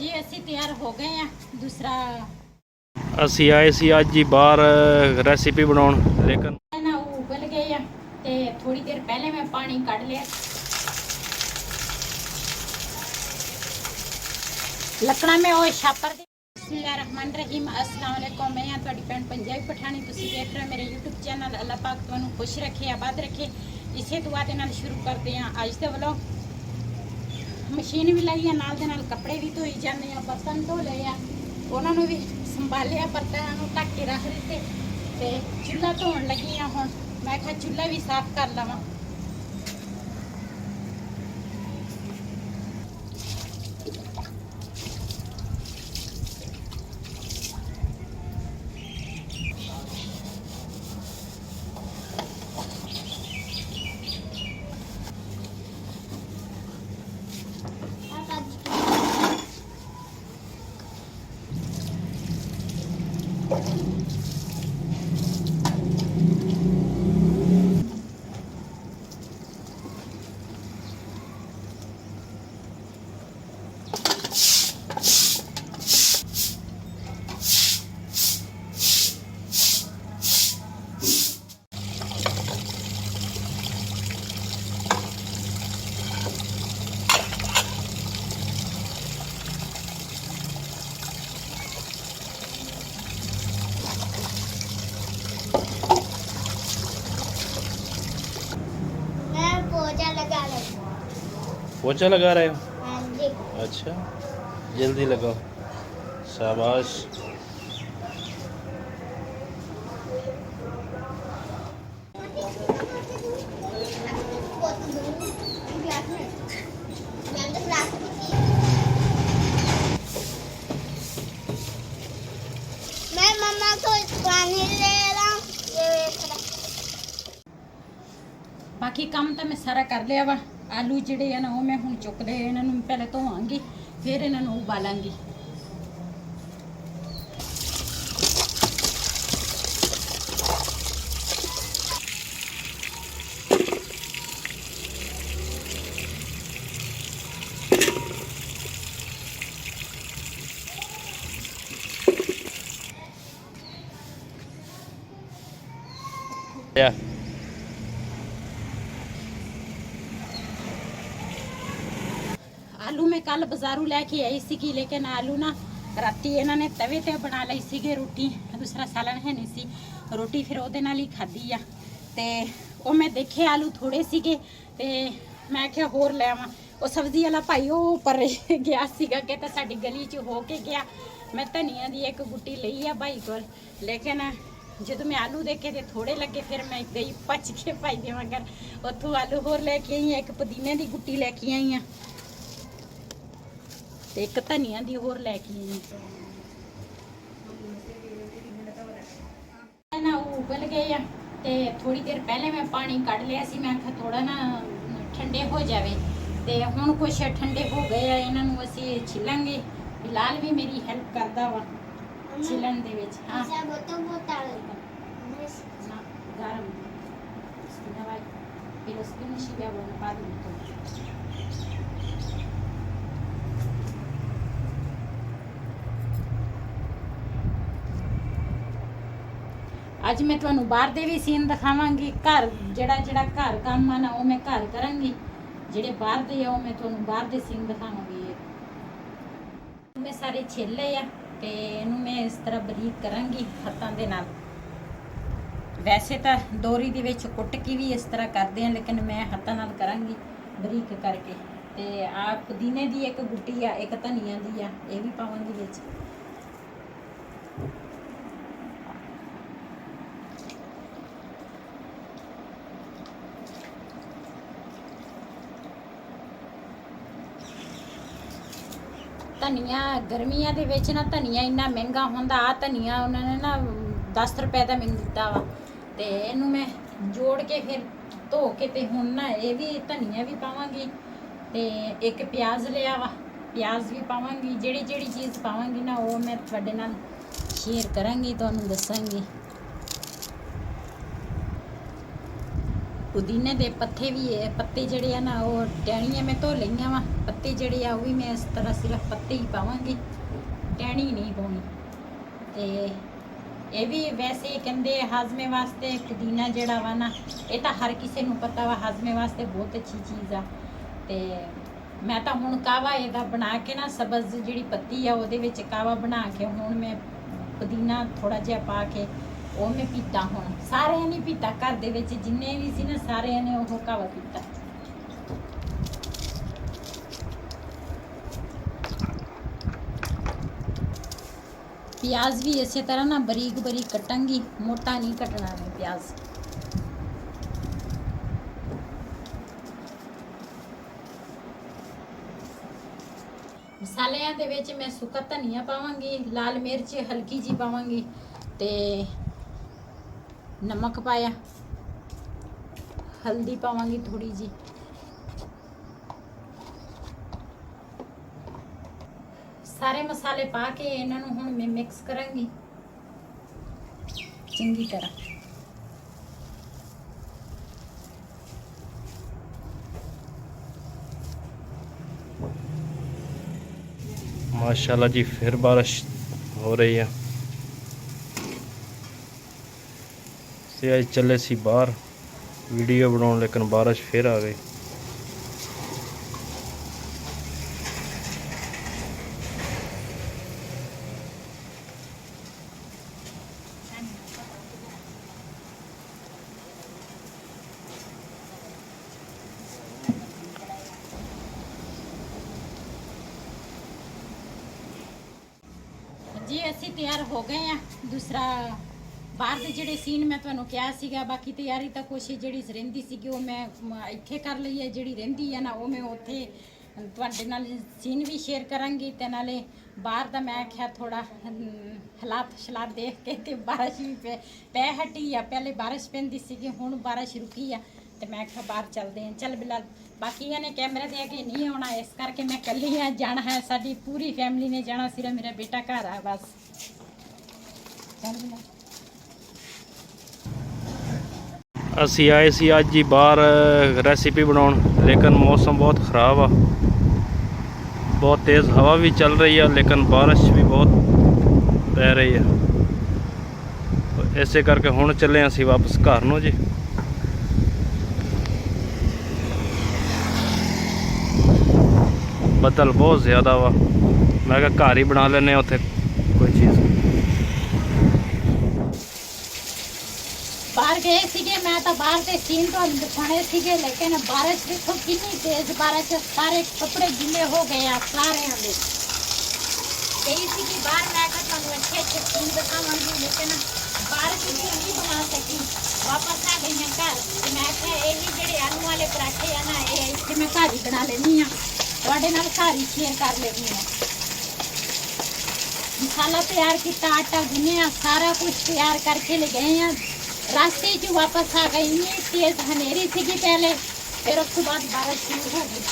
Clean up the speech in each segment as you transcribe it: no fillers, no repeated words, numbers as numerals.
जी असी तैयार हो गए हैं। दूसरा ਅਸੀਂ ਆਏ ਸੀ ਅੱਜ ਹੀ ਬਾਹਰ ਰੈਸਿਪੀ ਬਣਾਉਣ ਲੇਕਿन ना वो उबल गए हैं ते थोड़ी देर पहले मैं पानी कढ़ लिया। लकड़ा में वो छापर बिस्मिल्लाहिर्रहमानिर्रहीम अस्सलाम वालेकुम। मैं हाँ तुहाडी भैन पंजाबी पठानी। तुसीं देख रहे हो मेरे यूट्यूब चैनल। अल्लाह पाक तुहानूं खुश रखे आबाद रखे। इसे दुआ दे नाल शुरू करते हैं अज दे व्लॉग। मशीन भी लाई है नाल दे नाल कपड़े भी धोई जाने हैं। बर्तन धो लए आ उन्होंने भी संभालिया बर्तनों ढक के रख दिते ते चूल्हा धोन लगी हाँ। हुण मैं कहा चूल्हा भी साफ कर लवां। पोछा लगा रहे हो? हाँ जी। अच्छा जल्दी लगाओ। शाबाश। मैं मम्मा को पानी ले रहा हूँ। बाकी काम तो मैं सारा कर लिया वा। आलू जिहड़े है ना वो मैं हुण चुक लए। इन्हां नूं पहले धोवांगी फिर इन्हां नूं उबालांगी। या आलू मैं कल बाजारू लैके आई सी लेकिन आलू ना राती इन्होंने तवे ते बना लई सी रोटी। दूसरा सालन है नहीं सी रोटी फिर ਉਹਦੇ ਨਾਲ ਹੀ खाधी आ ते ਉਹ मैं देखे आलू थोड़े सीगे ते मैं क्या होर ले आवां। ਉਹ सब्जी वाला भाई ਉਹ ਉੱਪਰ ਗਿਆ ਸੀਗਾ कि ਤਾਂ ਸਾਡੀ ਗਲੀ 'ਚ ਹੋ ਕੇ ਗਿਆ। मैं धनिया ਦੀ एक गुट्टी ਲਈ ਆ भाई ਕੋਲ लेकिन ਜਦੋਂ मैं आलू देखे ते थोड़े लगे फिर मैं गई भज के भाई ਦੇ मगर ਉੱਥੋਂ आलू होर लेके आई। एक पुदीने ਦੀ गुट्टी लेके आई आ ਤੇ ਇੱਕ ਧਨੀਆ ਦੀ ਹੋਰ ਲੈ ਕੇ ਆਈ ਨਾ। ਉਹ ਉਬਲ ਗਏ ਆ ਤੇ ਥੋੜੀ ਦੇਰ ਪਹਿਲੇ ਮੈਂ ਪਾਣੀ ਕੱਢ ਲਿਆ ਸੀ। ਮੈਂ ਕਿਹਾ ਥੋੜਾ ਨਾ ਠੰਡੇ ਹੋ ਜਾਵੇ ਤੇ ਹੁਣ ਕੁਛ ਠੰਡੇ ਹੋ ਗਏ ਆ। ਇਹਨਾਂ ਨੂੰ ਅਸੀਂ ਛਿਲਾਂਗੇ। ਬਿਲਾਲ ਵੀ ਮੇਰੀ ਹੈਲਪ ਕਰਦਾ ਵਾ ਛਿਲਣ ਦੇ ਵਿੱਚ। ਹਾਂ ਨਾ ਗਰਮ ਨਵਾਈ ਫਿਲਸਤੀਨ ਸ਼ਿਬਾ ਬੋਲ ਪਾ ਦੂੰ। ਅੱਜ ਮੈਂ ਤੁਹਾਨੂੰ ਬਾਹਰ ਦੇ ਵੀ ਸੀਨ ਦਿਖਾਵਾਂਗੀ। ਘਰ ਜਿਹੜਾ ਘਰ ਕੰਮ ਆ ਨਾ ਉਹ ਮੈਂ ਘਰ ਕਰਾਂਗੀ। ਜਿਹੜੇ ਬਾਹਰ ਦੇ ਆ ਉਹ ਮੈਂ ਤੁਹਾਨੂੰ ਬਾਹਰ ਦੇ ਸੀਨ ਦਿਖਾਵਾਂਗੀ। ਮੈਂ ਸਾਰੇ ਛਿੱਲੇ ਆ ਤੇ ਇਹਨੂੰ ਮੈਂ ਇਸ ਤਰ੍ਹਾਂ ਬਰੀਕ ਕਰਾਂਗੀ ਹੱਥਾਂ ਦੇ ਨਾਲ। ਵੈਸੇ ਤਾਂ ਦੋਰੀ ਦੇ ਵਿੱਚ ਕੁੱਟ ਕੇ ਵੀ ਇਸ ਤਰ੍ਹਾਂ ਕਰਦੇ ਆ ਲੇਕਿਨ ਮੈਂ ਹੱਥਾਂ ਨਾਲ ਕਰਾਂਗੀ ਬਰੀਕ ਕਰਕੇ। ਤੇ ਆ ਪੁਦੀਨੇ ਦੀ ਇੱਕ ਗੁੱਟੀ ਆ ਇੱਕ ਧਨੀਆ ਦੀ ਆ ਇਹ ਵੀ ਪਾਵਾਂਗੀ ਵਿੱਚ। ਧਨੀਆ ਗਰਮੀਆਂ ਦੇ ਵਿੱਚ ਨਾ ਧਨੀਆ ਇੰਨਾ ਮਹਿੰਗਾ ਹੁੰਦਾ। ਆ ਧਨੀਆ ਉਹਨਾਂ ਨੇ ਨਾ 10 ਰੁਪਏ ਦਾ ਮੈਨੂੰ ਦਿੱਤਾ ਵਾ ਤੇ ਇਹਨੂੰ ਮੈਂ ਜੋੜ ਕੇ ਫਿਰ ਧੋ ਕੇ ਤੇ ਹੁਣ ਨਾ ਇਹ ਵੀ ਧਨੀਆ ਵੀ ਪਾਵਾਂਗੀ ਤੇ ਇੱਕ ਪਿਆਜ਼ ਲਿਆ ਵਾ ਪਿਆਜ਼ ਵੀ ਪਾਵਾਂਗੀ। ਜਿਹੜੀ ਚੀਜ਼ ਪਾਵਾਂਗੀ ਨਾ ਉਹ ਮੈਂ ਤੁਹਾਡੇ ਨਾਲ ਸ਼ੇਅਰ ਕਰਾਂਗੀ ਤੁਹਾਨੂੰ ਦੱਸਾਂਗੀ। ਪੁਦੀਨੇ ਦੇ ਪੱਤੇ ਵੀ ਹੈ, ਪੱਤੇ ਜਿਹੜੇ ਆ ਨਾ ਉਹ ਟਹਿਣੀਆਂ ਮੈਂ ਧੋ ਲਈਆਂ ਵਾ, ਪੱਤੇ ਜਿਹੜੇ ਆ ਉਹ ਵੀ ਮੈਂ ਇਸ ਤਰ੍ਹਾਂ ਸਿਰਫ ਪੱਤੇ ਹੀ ਪਾਵਾਂਗੀ, ਟਹਿਣੀ ਨਹੀਂ ਪਾਉਣੀ। ਤੇ ਇਹ ਵੀ ਵੈਸੇ ਕਹਿੰਦੇ ਹਾਜ਼ਮੇ ਵਾਸਤੇ ਪੁਦੀਨਾ ਜਿਹੜਾ ਵਾ ਨਾ, ਇਹ ਤਾਂ ਹਰ ਕਿਸੇ ਨੂੰ ਪਤਾ ਵਾ ਹਾਜ਼ਮੇ ਵਾਸਤੇ ਬਹੁਤ ਅੱਛੀ ਚੀਜ਼ ਆ। ਤੇ ਮੈਂ ਤਾਂ ਹੁਣ ਕਾਵਾ ਇਹਦਾ ਬਣਾ ਕੇ ਨਾ, ਸਬਜ਼ ਜਿਹੜੀ ਪੱਤੀ ਆ ਉਹਦੇ ਵਿੱਚ ਕਾਵਾ ਬਣਾ ਕੇ ਹੁਣ ਮੈਂ ਪੁਦੀਨਾ ਥੋੜਾ ਜਿਹਾ ਪਾ ਕੇ ਉਹ ਮੈਂ ਪੀਤਾ। ਹੁਣ ਸਾਰਿਆਂ ਨੇ ਪੀਤਾ, ਘਰ ਦੇ ਵਿੱਚ ਜਿੰਨੇ ਵੀ ਸੀ ਨਾ ਸਾਰਿਆਂ ਨੇ ਉਹ ਕਾਵਾ ਪੀਤਾ। ਪਿਆਜ਼ ਵੀ ਇਸੇ ਤਰ੍ਹਾਂ ਨਾ ਬਰੀਕ ਬਰੀਕ ਕੱਟਾਂਗੀ, ਮੋਟਾ ਨਹੀਂ ਕੱਟਣਾ ਹੈ ਪਿਆਜ਼। ਮਸਾਲਿਆਂ ਦੇ ਵਿੱਚ ਮੈਂ ਸੁੱਕਾ ਧਨੀਆ ਪਾਵਾਂਗੀ, ਲਾਲ ਮਿਰਚ ਹਲਕੀ ਜੀ ਪਾਵਾਂਗੀ ਤੇ ਨਮਕ ਪਾਇਆ, ਹਲਦੀ ਪਾਵਾਂਗੀ ਥੋੜੀ ਜੀ, ਸਾਰੇ ਮਸਾਲੇ ਪਾ ਕੇ ਇਹਨਾਂ ਨੂੰ ਹੁਣ ਮੈਂ ਮਿਕਸ ਕਰਾਂਗੀ ਚੰਗੀ ਤਰ੍ਹਾਂ। माशाल्लाह जी फिर बारिश हो रही है। से आज चले सी बाहर वीडियो बनाने, लेकिन बारिश फिर आ गई। जी ਅਸੀਂ ਤਿਆਰ ਹੋ ਗਏ ਆ। ਦੂਸਰਾ ਬਾਹਰ ਦੇ ਜਿਹੜੇ ਸੀਨ ਮੈਂ ਤੁਹਾਨੂੰ ਕਿਹਾ ਸੀਗਾ, ਬਾਕੀ ਤਿਆਰੀ ਤਾਂ ਕੋਸ਼ਿਸ਼ ਜਿਹੜੀ ਰਹਿੰਦੀ ਸੀਗੀ ਉਹ ਮੈਂ ਇੱਥੇ ਕਰ ਲਈ ਹੈ, ਜਿਹੜੀ ਰਹਿੰਦੀ ਹੈ ਨਾ ਉਹ ਮੈਂ ਉੱਥੇ ਤੁਹਾਡੇ ਨਾਲ ਸੀਨ ਵੀ ਸ਼ੇਅਰ ਕਰਾਂਗੀ। ਤੇ ਨਾਲੇ ਬਾਹਰ ਦਾ ਮੈਂ ਆਖਿਆ ਥੋੜਾ ਹਾਲਾਤ ਦੇਖ ਕੇ ਤੇ ਬਾਰਿਸ਼ ਵੀ ਪੈ ਹਟੀ ਆ। ਪਹਿਲੇ ਬਾਰਿਸ਼ ਪੈਂਦੀ ਸੀਗੀ, ਹੁਣ ਬਾਰਿਸ਼ ਰੁਕੀ ਆ ਤੇ ਮੈਂ ਆਖਿਆ ਬਾਹਰ ਚੱਲਦੇ ਹਾਂ। ਚੱਲ ਬਿਲਾਲ, ਬਾਕੀਆਂ ਨੇ ਕੈਮਰੇ ਦੇ ਅੱਗੇ ਨਹੀਂ ਆਉਣਾ, ਇਸ ਕਰਕੇ ਮੈਂ ਇਕੱਲੀ ਆ। ਜਾਣਾ ਹੈ, ਸਾਡੀ ਪੂਰੀ ਫੈਮਿਲੀ ਨੇ ਜਾਣਾ, ਸਿਰਫ ਮੇਰਾ ਬੇਟਾ ਘਰ ਆ ਬਸ। ਚੱਲ ਬਿਲਾਲ। ਅਸੀਂ ਆਏ ਸੀ ਅੱਜ ਹੀ ਬਾਹਰ ਰੈਸਿਪੀ ਬਣਾਉਣ, ਲੇਕਿन मौसम बहुत ख़राब आ, बहुत तेज़ हवा भी चल रही है, लेकिन बारिश भी बहुत पै रही है। तो इसे करके हुण चले असीं वापस घर नूं जी। बदल बहुत ज़्यादा वा, मैं कहा घर ही बना लेने उत्थे कोई चीज़। बाहर गए सीगे, मैं तो बाहर के सीन तो दिखाने सीगे, लेकिन बारिश देखो कितनी तेज बारिश, सारे कपड़े गिले हो गए आ सारे दे। गई सी कि बाहर मैं तुहानू अच्छे सीन दिखावांगी, लेकिन बारिश भी नहीं बना सकी। वापस आ गई मैं घर ते मैं आख्या यही जेडे आलू वाले पराठे आ ना, ये इत्थे मैं घर ही बना लेनी आ, तुहाडे नाल घर ही शेयर कर लेनी आ। मसाला तैयार किया, आटा गुन्निया, सारा कुछ तैयार करके ले गए हैं। रास्ते जो वापस आ गई, इतनी तेज हनेरी थी पहले, फिर उसके बाद बारिश शुरू हो गई।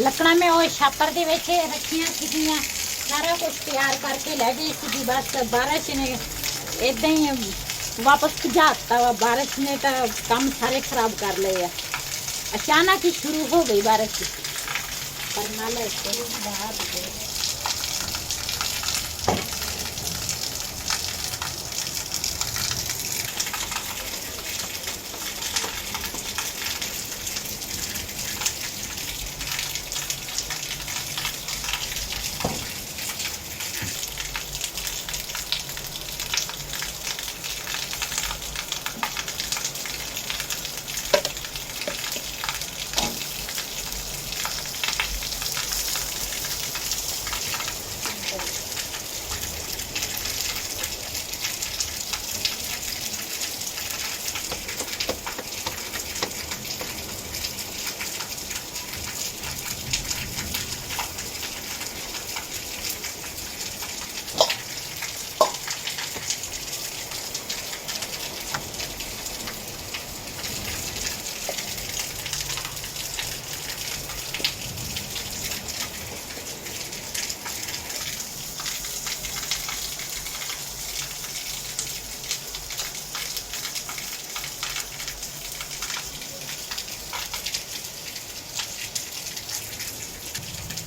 लकड़ा में वो छापर दे विच रखियां सीगियां, सारा कुछ तैयार करके लै गई सी। बस बारिश ने इदा ही वापस भजाता वा, बारिश ने तो काम सारे खराब कर लिए। अचानक ही शुरू हो गई बारिश, पर नाले बाहर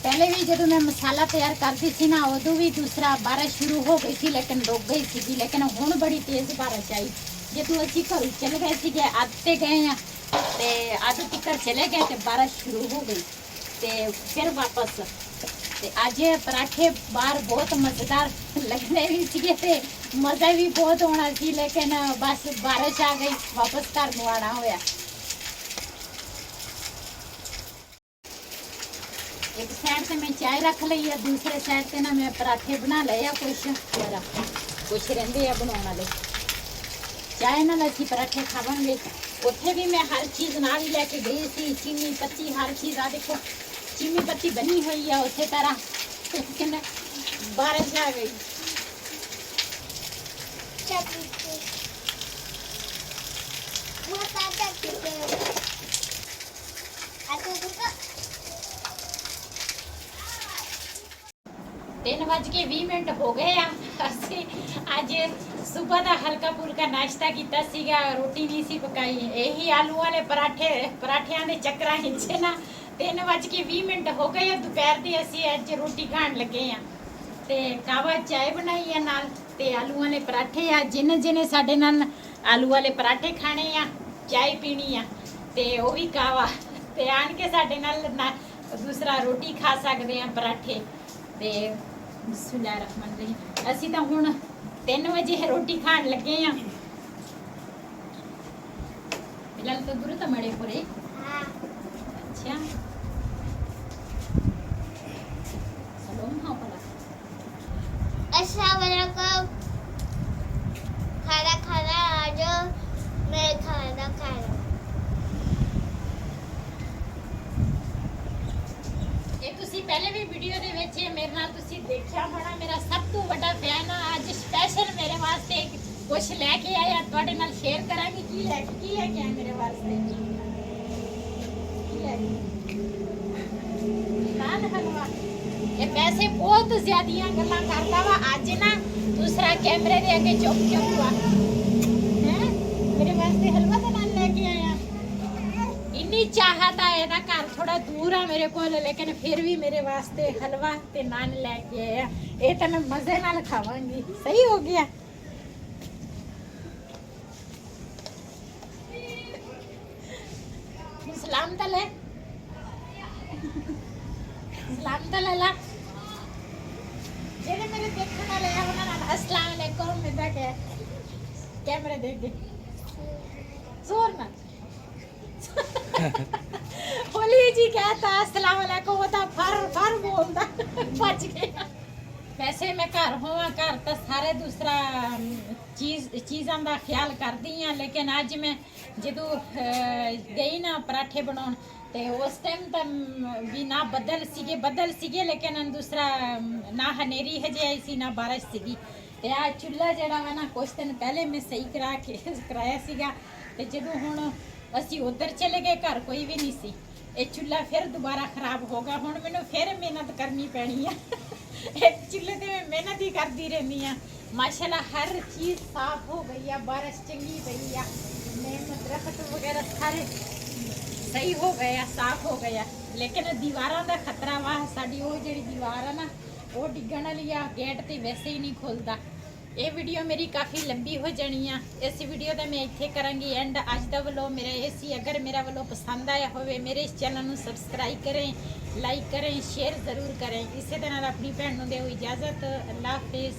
पहले भी जो मैं मसाला तैयार करती थी ना उदों भी दूसरा बारिश शुरू हो गई थी लेकिन रुक गई थी, लेकिन हुण बड़ी तेज बारिश आई। जो असी घर चले गए थे आते गए हैं ते अद तिकर चले गए तो बारिश शुरू हो गई ते फिर वापस ते आज पराठे बाहर बहुत मजेदार लगने भी सीगे ते मजा भी बहुत होना सी, लेकिन बस बारिश आ गई वापस घर नूं आना होया। एक साइड से मैं चाय रख ली है, दूसरे साइड से ना मैं पराठे बना लिया कुछ रहिंदे आ बनाने वाले। चाय नाल असीं पराठे खावांगे। उत्थे भी मैं हर चीज़ नाल ही लैके गई सी, चीनी पत्ती हर चीज़। आ देखो चीनी पत्ती बनी हुई है उस तरह, लेकिन बारिश आ गई। तीन बज के 20 मिनट हो गए आ। ਅਸੀਂ ਅੱਜ ਸਵੇਰ ਦਾ ਹਲਕਾ ਫੁਲਕਾ ਨਾਸ਼ਤਾ ਕੀਤਾ ਸੀਗਾ, ਰੋਟੀ ਨਹੀਂ ਸੀ ਪਕਾਈ। ਇਹੀ ਆਲੂ ਵਾਲੇ ਪਰਾਠਿਆਂ ਦੇ ਚੱਕਰਾਂ ਵਿੱਚ ਨਾ 3 ਵਜ ਕੇ 20 ਮਿੰਟ ਹੋ ਗਏ ਆ ਦੁਪਹਿਰ ਦੀ। ਅਸੀਂ ਅੱਜ ਰੋਟੀ ਖਾਣ ਲੱਗੇ ਆ ਤੇ ਕਾਵਾ ਚਾय ਬਣਾਈ ਆ ਨਾਲ ਤੇ ਆਲੂ ਵਾਲੇ ਪਰਾਠੇ ਆ। ਜਿਹਨੇ ਸਾਡੇ ਨਾਲ ਆਲੂ ਵਾਲੇ ਪਰਾਠੇ ਖਾਣੇ ਆ, ਚਾय ਪੀਣੀ ਆ ਤੇ ਉਹ ਵੀ ਕਾਵਾ ਤੇ ਆਣ ਕੇ ਸਾਡੇ ਨਾਲ ਦੂਸਰਾ ਰੋਟੀ ਖਾ ਸਕਦੇ ਆ ਪਰਾਠੇ ਤੇ ਬਿਸਮਿल्लाहिर्रहमानिर्रहीम। ਅਸੀਂ ਤਾਂ ਹੁਣ 3 ਵਜੇ ਰੋਟੀ ਖਾਣ ਲੱਗੇ ਆ। ਬਿਲਾਲ ਤਾਂ ਦੂਰ ਤਾਂ ਮੜੇ ਪਰੇ। ਹਾਂ ਅੱਛਾ ਸਲਾਮ ਹਾਂ ਪੜਾ। अस्सलाम वालेकुम। खाना आज मैं खाना खा रहा हूँ। ਤੁਸੀਂ ਪਹਿਲੇ ਵੀ ਵੀਡੀਓ ਦੇ ਵਿੱਚ ਮੇਰੇ ਨਾਲ ਤੁਸੀਂ ਦੇਖਿਆ ਹੋਣਾ, ਮੇਰਾ ਸਭ ਤੋਂ ਵੱਡਾ ਫੈਨ ਆ। ਅੱਜ ਸਪੈਸ਼ਲ ਮੇਰੇ ਵਾਸਤੇ ਕੁਝ ਲੈ ਕੇ ਆਇਆ, ਤੁਹਾਡੇ ਨਾਲ ਸ਼ੇਅਰ ਕਰਾਂਗੀ ਕੀ ਲੈ ਕੇ ਆਇਆ ਮੇਰੇ ਵਾਸਤੇ। ਕੀ ਲੈ ਕੇ ਨਾਨ ਹਲਵਾ। ਇਹ ਪੈਸੇ ਬਹੁਤ ਜ਼ਿਆਦੀਆਂ ਗੱਲਾਂ ਕਰਦਾ ਵਾ। ਅੱਜ ਨਾ ਦੂਸਰਾ ਕੈਮਰੇ ਦੇ ਅੱਗੇ ਚੁੱਪ ਵਾ ਹੈ। ਮੇਰੇ ਵਾਸਤੇ ਹਲਵਾ ਦਾ ਨਾਨ ਲੈ ਕੇ ਆਇਆ। ਇੰਨੀ ਚਾਹਤ ਆ, ਇਹਦਾ ਘਰ ਥੋੜਾ ਦੂਰ ਆ ਮੇਰੇ ਕੋਲ, ਲੇਕਿਨ ਫਿਰ ਵੀ ਮੇਰੇ ਵਾਸਤੇ ਹਲਵਾ ਤੇ ਨਾਨ ਲੈ ਕੇ ਆਇਆ। ਇਹ ਤਾਂ ਮੈਂ ਮਜ਼ੇ ਨਾਲ ਖਾਵਾਂਗੀ। ਸਹੀ ਹੋ ਗਿਆ। ਸਲਾਮ ਤਾਂ ਲੈ, ਸਲਾਮ ਤਾਂ ਲੈ ਲਾ। ਜਿਹੜੇ ਮੇਰੇ ਦੇਖਣ ਵਾਲੇ ਆ ਉਹਨਾਂ ਨਾਲ अस्सलाम वालेकुम ਮਿਲਦਾ ਕਿ ਕੈਮਰੇ ਦੇਖ ਦੇ ਜ਼ੋਰ ਨਾਲ। होली जी कहता अस्सलाम वालेकुम, वो तो फर बोलता बच गया। वैसे मैं घर होवां, घर तो सारे दूसरा चीज़ां का ख्याल करती हाँ, लेकिन अज मैं जो गई ना पराठे बनाउण ते उस टाइम तो भी ना बदल सीगे लेकिन दूसरा ना हनेरी हजे आई सी ना बारिश सीगी। ते आ चुल्हा जिहड़ा वा ना कुछ दिन पहले मैं सही कराया सीगा ते जदों हुण ਅਸੀਂ ਉਧਰ ਚਲੇ ਗਏ ਘਰ ਕੋਈ ਵੀ ਨਹੀਂ ਸੀ। ਇਹ ਚੁੱਲ੍ਹਾ ਫਿਰ ਦੁਬਾਰਾ ਖਰਾਬ ਹੋ ਗਿਆ। ਹੁਣ ਮੈਨੂੰ ਫਿਰ ਮਿਹਨਤ ਕਰਨੀ ਪੈਣੀ ਆ। ਇਹ ਚੁੱਲ੍ਹੇ ਤੇ ਮੈਂ ਮਿਹਨਤ ਹੀ ਕਰਦੀ ਰਹਿੰਦੀ ਆ। ਮਾਸ਼ਾਅੱਲਾ ਹਰ ਚੀਜ਼ ਸਾਫ਼ ਹੋ ਗਈ ਆ, ਬਾਰਿਸ਼ ਚੰਗੀ ਪਈ ਆ, ਮਿਹਨਤ ਦਰਖਤ ਵਗੈਰਾ ਸਾਰੇ ਸਹੀ ਹੋ ਗਏ ਆ, ਸਾਫ਼ ਹੋ ਗਏ ਆ। ਲੇਕਿਨ ਦੀਵਾਰਾਂ ਦਾ ਖਤਰਾ ਵਾ। ਸਾਡੀ ਉਹ ਜਿਹੜੀ ਦੀਵਾਰ ਆ ਨਾ ਉਹ ਡਿੱਗਣ ਵਾਲੀ ਆ। ਗੇਟ ਤੇ ਵੈਸੇ ਹੀ ਨਹੀਂ ਖੁੱਲਦਾ। ਇਹ ਵੀਡੀਓ ਮੇਰੀ ਕਾਫੀ ਲੰਬੀ ਹੋ ਜਾਣੀ ਆ। ਇਸ ਵੀਡੀਓ ਦਾ ਮੈਂ ਇੱਥੇ ਕਰਾਂਗੀ ਐਂਡ। ਅੱਜ ਦਾ ਵਲੋਗ ਮੇਰਾ ਇਹ ਸੀ। ਅਗਰ ਮੇਰਾ ਵਲੋਗ ਪਸੰਦ ਆਇਆ ਹੋਵੇ ਮੇਰੇ ਇਸ ਚੈਨਲ ਨੂੰ ਸਬਸਕ੍ਰਾਈਬ ਕरें, ਲਾਈਕ ਕरें, ਸ਼ੇਅਰ ਜ਼ਰੂਰ ਕरें। ਇਸੇ ਤਰ੍ਹਾਂ ਆਪਣੀ ਭੈਣ ਨੂੰ ਦਿਓ ਇਜਾਜ਼ਤ। ਅੱਲਾਹ ਹਾਫਿਜ਼।